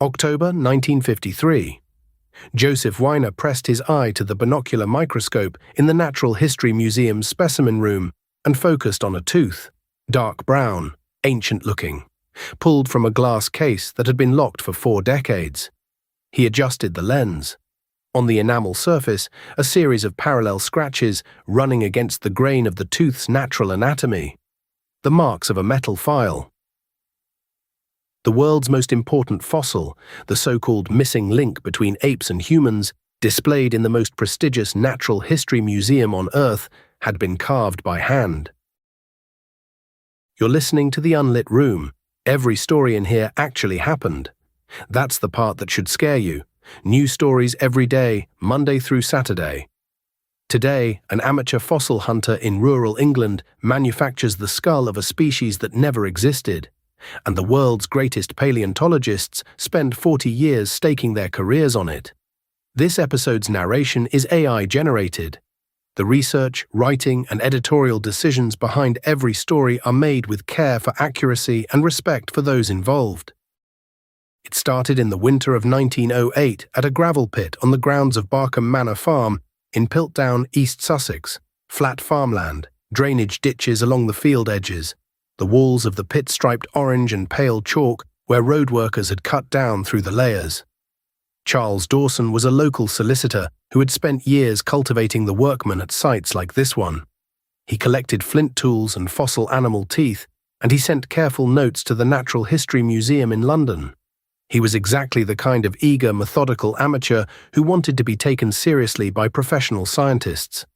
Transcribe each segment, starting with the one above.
October 1953. Joseph Weiner pressed his eye to the binocular microscope in the Natural History Museum's specimen room and focused on a tooth, dark brown, ancient-looking, pulled from a glass case that had been locked for 4 decades. He adjusted the lens. On the enamel surface, a series of parallel scratches running against the grain of the tooth's natural anatomy. The marks of a metal file. The world's most important fossil, the so-called missing link between apes and humans, displayed in the most prestigious natural history museum on Earth, had been carved by hand. You're listening to The Unlit Room. Every story in here actually happened. That's the part that should scare you. New stories every day, Monday through Saturday. Today, an amateur fossil hunter in rural England manufactures the skull of a species that never existed, and the world's greatest paleontologists spend 40 years staking their careers on it. This episode's narration is AI-generated. The research, writing, and editorial decisions behind every story are made with care for accuracy and respect for those involved. It started in the winter of 1908 at a gravel pit on the grounds of Barkham Manor Farm in Piltdown, East Sussex. Flat farmland, drainage ditches along the field edges, the walls of the pit striped orange and pale chalk where road workers had cut down through the layers. Charles Dawson was a local solicitor who had spent years cultivating the workmen at sites like this one. He collected flint tools and fossil animal teeth, and he sent careful notes to the Natural History Museum in London. He was exactly the kind of eager, methodical amateur who wanted to be taken seriously by professional scientists.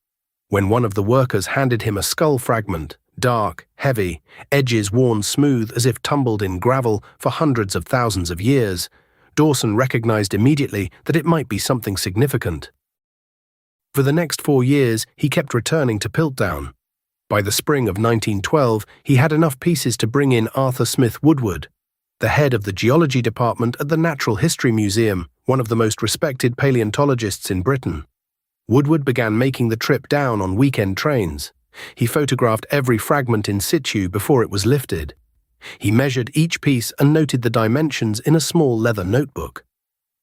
When one of the workers handed him a skull fragment, dark, heavy, edges worn smooth as if tumbled in gravel for hundreds of thousands of years, Dawson recognized immediately that it might be something significant. For the next 4 years, he kept returning to Piltdown. By the spring of 1912, he had enough pieces to bring in Arthur Smith Woodward, the head of the geology department at the Natural History Museum, one of the most respected paleontologists in Britain. Woodward began making the trip down on weekend trains. He photographed every fragment in situ before it was lifted. He measured each piece and noted the dimensions in a small leather notebook.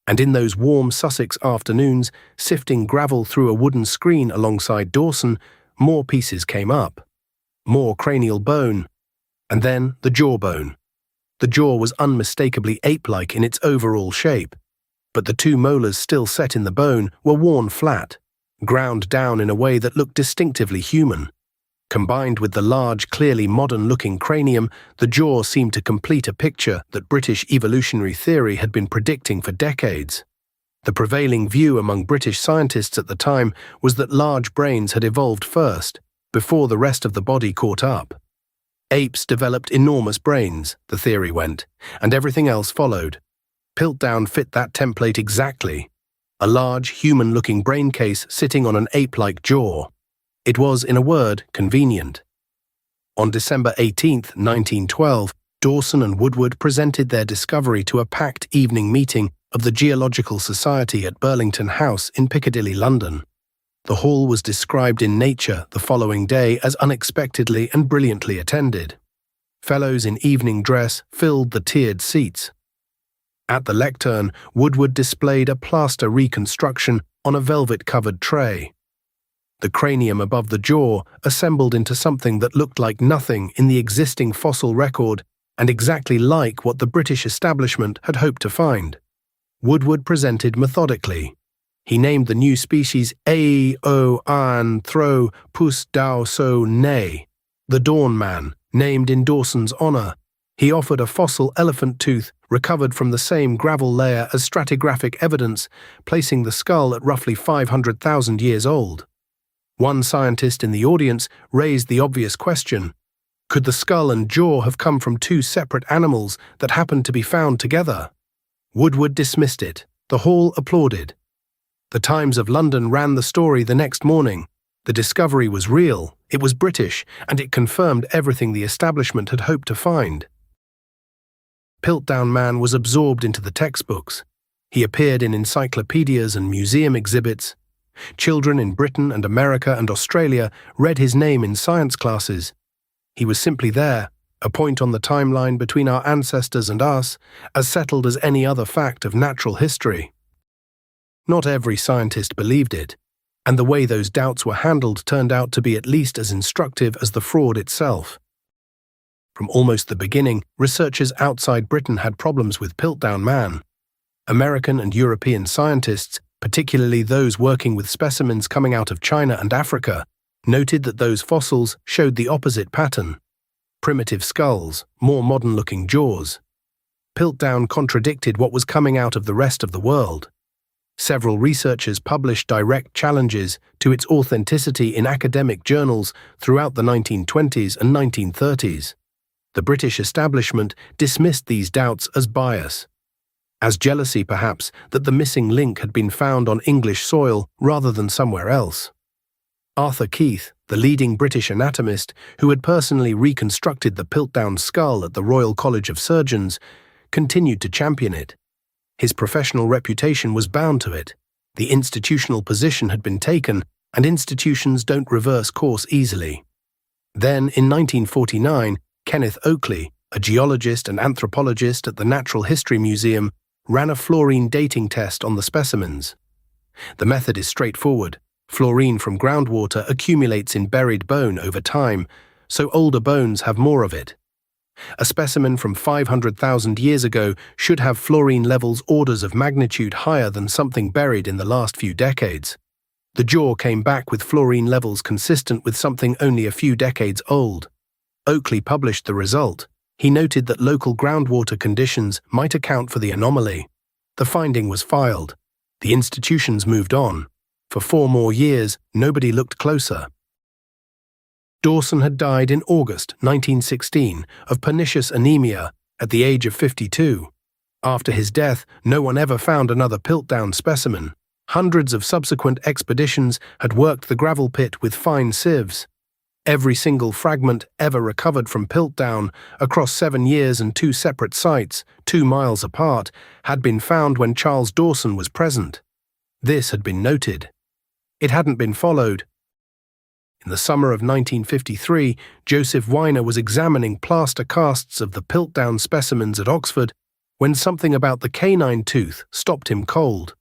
And in those warm Sussex afternoons, sifting gravel through a wooden screen alongside Dawson, more pieces came up. More cranial bone. And then the jawbone. The jaw was unmistakably ape-like in its overall shape, but the 2 molars still set in the bone were worn flat, ground down in a way that looked distinctively human. Combined with the large, clearly modern-looking cranium, the jaw seemed to complete a picture that British evolutionary theory had been predicting for decades. The prevailing view among British scientists at the time was that large brains had evolved first, before the rest of the body caught up. Apes developed enormous brains, the theory went, and everything else followed. Piltdown fit that template exactly. A large, human-looking brain case sitting on an ape-like jaw. It was, in a word, convenient. On December 18, 1912, Dawson and Woodward presented their discovery to a packed evening meeting of the Geological Society at Burlington House in Piccadilly, London. The hall was described in Nature the following day as unexpectedly and brilliantly attended. Fellows in evening dress filled the tiered seats. At the lectern, Woodward displayed a plaster reconstruction on a velvet-covered tray. The cranium above the jaw assembled into something that looked like nothing in the existing fossil record and exactly like what the British establishment had hoped to find. Woodward presented methodically. He named the new species Anthropus, the Dawn Man, named in Dawson's honor. He offered a fossil elephant tooth recovered from the same gravel layer as stratigraphic evidence, placing the skull at roughly 500,000 years old. One scientist in the audience raised the obvious question: could the skull and jaw have come from 2 separate animals that happened to be found together? Woodward dismissed it. The hall applauded. The Times of London ran the story the next morning. The discovery was real, it was British, and it confirmed everything the establishment had hoped to find. Piltdown Man was absorbed into the textbooks. He appeared in encyclopedias and museum exhibits. Children in Britain and America and Australia read his name in science classes. He was simply there, a point on the timeline between our ancestors and us, as settled as any other fact of natural history. Not every scientist believed it, and the way those doubts were handled turned out to be at least as instructive as the fraud itself. From almost the beginning, researchers outside Britain had problems with Piltdown Man. American and European scientists, particularly those working with specimens coming out of China and Africa, noted that those fossils showed the opposite pattern: primitive skulls, more modern-looking jaws. Piltdown contradicted what was coming out of the rest of the world. Several researchers published direct challenges to its authenticity in academic journals throughout the 1920s and 1930s. The British establishment dismissed these doubts as bias, as jealousy perhaps that the missing link had been found on English soil rather than somewhere else. Arthur Keith, the leading British anatomist who had personally reconstructed the Piltdown skull at the Royal College of Surgeons, continued to champion it. His professional reputation was bound to it. The institutional position had been taken, and institutions don't reverse course easily. Then, in 1949, Kenneth Oakley, a geologist and anthropologist at the Natural History Museum, ran a fluorine dating test on the specimens. The method is straightforward. Fluorine from groundwater accumulates in buried bone over time, so older bones have more of it. A specimen from 500,000 years ago should have fluorine levels orders of magnitude higher than something buried in the last few decades. The jaw came back with fluorine levels consistent with something only a few decades old. Oakley published the result. He noted that local groundwater conditions might account for the anomaly. The finding was filed. The institutions moved on. For 4 more years, nobody looked closer. Dawson had died in August 1916 of pernicious anemia at the age of 52. After his death, no one ever found another Piltdown specimen. Hundreds of subsequent expeditions had worked the gravel pit with fine sieves. Every single fragment ever recovered from Piltdown, across 7 years and 2 separate sites, 2 miles apart, had been found when Charles Dawson was present. This had been noted. It hadn't been followed. In the summer of 1953, Joseph Weiner was examining plaster casts of the Piltdown specimens at Oxford when something about the canine tooth stopped him cold.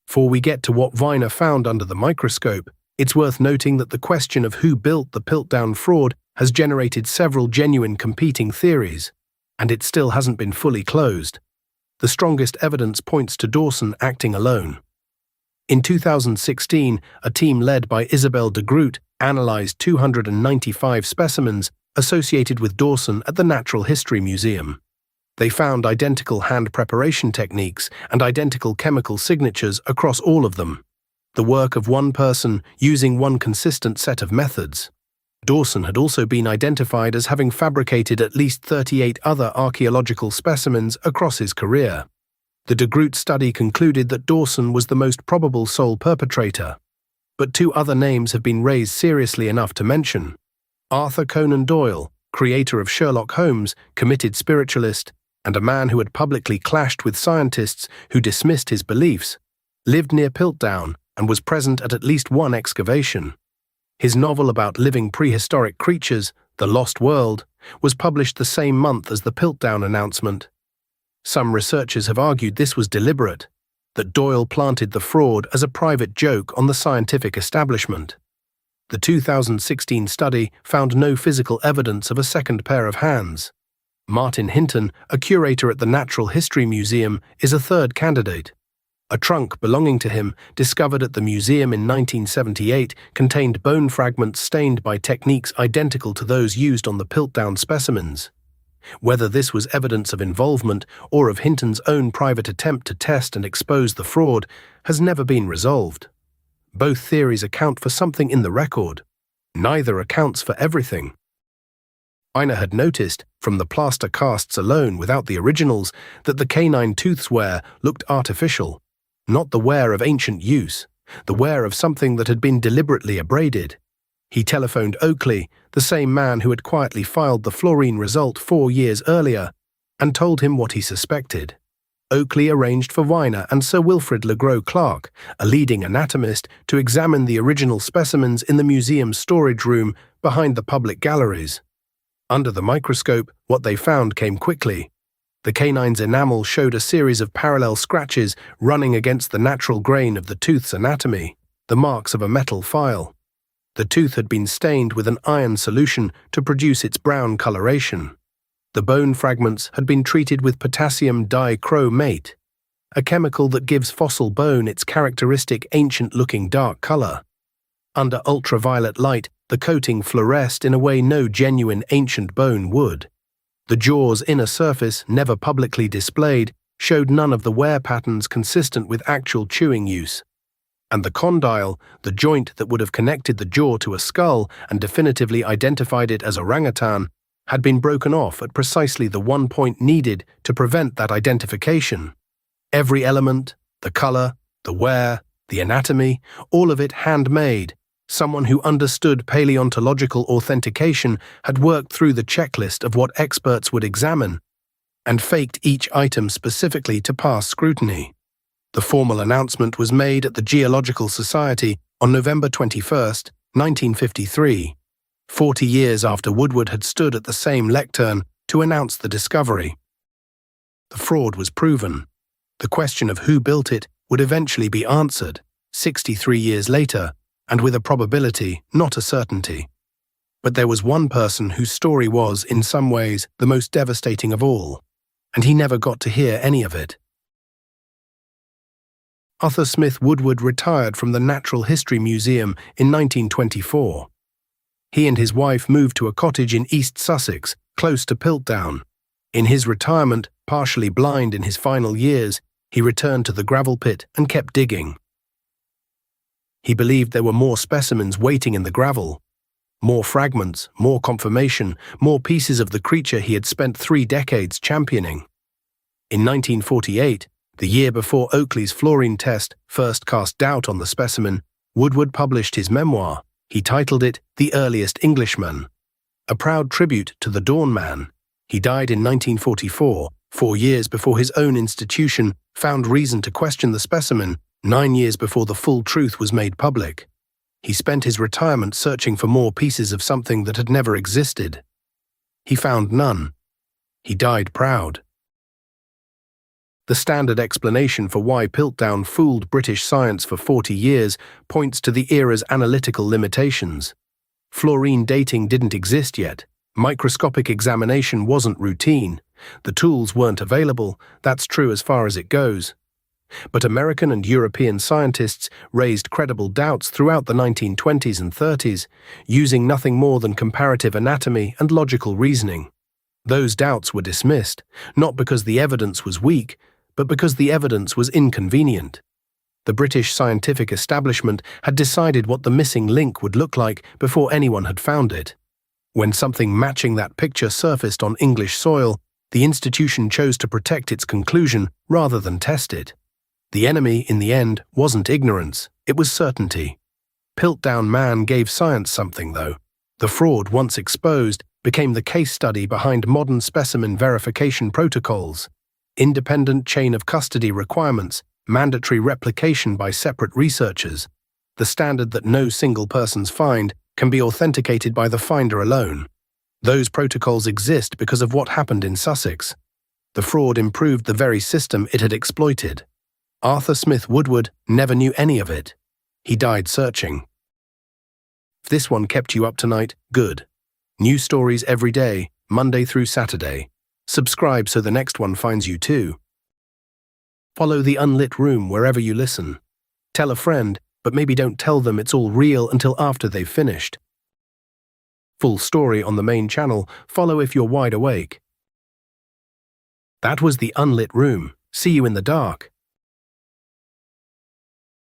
Before we get to what Weiner found under the microscope, it's worth noting that the question of who built the Piltdown fraud has generated several genuine competing theories, and it still hasn't been fully closed. The strongest evidence points to Dawson acting alone. In 2016, a team led by Isabelle de Groot analyzed 295 specimens associated with Dawson at the Natural History Museum. They found identical hand preparation techniques and identical chemical signatures across all of them. The work of one person using one consistent set of methods. Dawson had also been identified as having fabricated at least 38 other archaeological specimens across his career. The de Groot study concluded that Dawson was the most probable sole perpetrator. But 2 other names have been raised seriously enough to mention. Arthur Conan Doyle, creator of Sherlock Holmes, committed spiritualist, and a man who had publicly clashed with scientists who dismissed his beliefs, lived near Piltdown and was present at least one excavation. His novel about living prehistoric creatures, The Lost World, was published the same month as the Piltdown announcement. Some researchers have argued this was deliberate, that Doyle planted the fraud as a private joke on the scientific establishment. The 2016 study found no physical evidence of a second pair of hands. Martin Hinton, a curator at the Natural History Museum, is a third candidate. A trunk belonging to him, discovered at the museum in 1978, contained bone fragments stained by techniques identical to those used on the Piltdown specimens. Whether this was evidence of involvement or of Hinton's own private attempt to test and expose the fraud has never been resolved. Both theories account for something in the record. Neither accounts for everything. Weiner had noticed, from the plaster casts alone without the originals, that the canine tooth's wear looked artificial, not the wear of ancient use, the wear of something that had been deliberately abraded. He telephoned Oakley, the same man who had quietly filed the fluorine result 4 years earlier, and told him what he suspected. Oakley arranged for Weiner and Sir Wilfrid Le Gros Clark, a leading anatomist, to examine the original specimens in the museum's storage room behind the public galleries. Under the microscope, what they found came quickly. The canine's enamel showed a series of parallel scratches running against the natural grain of the tooth's anatomy, the marks of a metal file. The tooth had been stained with an iron solution to produce its brown coloration. The bone fragments had been treated with potassium dichromate, a chemical that gives fossil bone its characteristic ancient-looking dark color. Under ultraviolet light, the coating fluoresced in a way no genuine ancient bone would. The jaw's inner surface, never publicly displayed, showed none of the wear patterns consistent with actual chewing use. And the condyle, the joint that would have connected the jaw to a skull and definitively identified it as orangutan, had been broken off at precisely the one point needed to prevent that identification. Every element, the color, the wear, the anatomy, all of it handmade. Someone who understood paleontological authentication had worked through the checklist of what experts would examine and faked each item specifically to pass scrutiny. The formal announcement was made at the Geological Society on November 21, 1953, 40 years after Woodward had stood at the same lectern to announce the discovery. The fraud was proven. The question of who built it would eventually be answered, 63 years later, and with a probability, not a certainty. But there was one person whose story was, in some ways, the most devastating of all, and he never got to hear any of it. Arthur Smith Woodward retired from the Natural History Museum in 1924. He and his wife moved to a cottage in East Sussex, close to Piltdown. In his retirement, partially blind in his final years, he returned to the gravel pit and kept digging. He believed there were more specimens waiting in the gravel, more fragments, more confirmation, more pieces of the creature he had spent 3 decades championing. In 1948, the year before Oakley's fluorine test first cast doubt on the specimen, Woodward published his memoir. He titled it The Earliest Englishman, a proud tribute to the Dawn Man. He died in 1944, 4 years before his own institution found reason to question the specimen, 9 years before the full truth was made public. He spent his retirement searching for more pieces of something that had never existed. He found none. He died proud. The standard explanation for why Piltdown fooled British science for 40 years points to the era's analytical limitations. Fluorine dating didn't exist yet. Microscopic examination wasn't routine. The tools weren't available. That's true as far as it goes. But American and European scientists raised credible doubts throughout the 1920s and 30s, using nothing more than comparative anatomy and logical reasoning. Those doubts were dismissed, not because the evidence was weak, but because the evidence was inconvenient. The British scientific establishment had decided what the missing link would look like before anyone had found it. When something matching that picture surfaced on English soil, the institution chose to protect its conclusion rather than test it. The enemy, in the end, wasn't ignorance, it was certainty. Piltdown Man gave science something, though. The fraud, once exposed, became the case study behind modern specimen verification protocols. Independent chain of custody requirements, mandatory replication by separate researchers, the standard that no single person's find can be authenticated by the finder alone. Those protocols exist because of what happened in Sussex. The fraud improved the very system it had exploited. Arthur Smith Woodward never knew any of it. He died searching. If this one kept you up tonight, good. New stories every day, Monday through Saturday. Subscribe so the next one finds you too. Follow the Unlit Room wherever you listen. Tell a friend, but maybe don't tell them it's all real until after they've finished. Full story on the main channel, follow if you're wide awake. That was the Unlit Room. See you in the dark.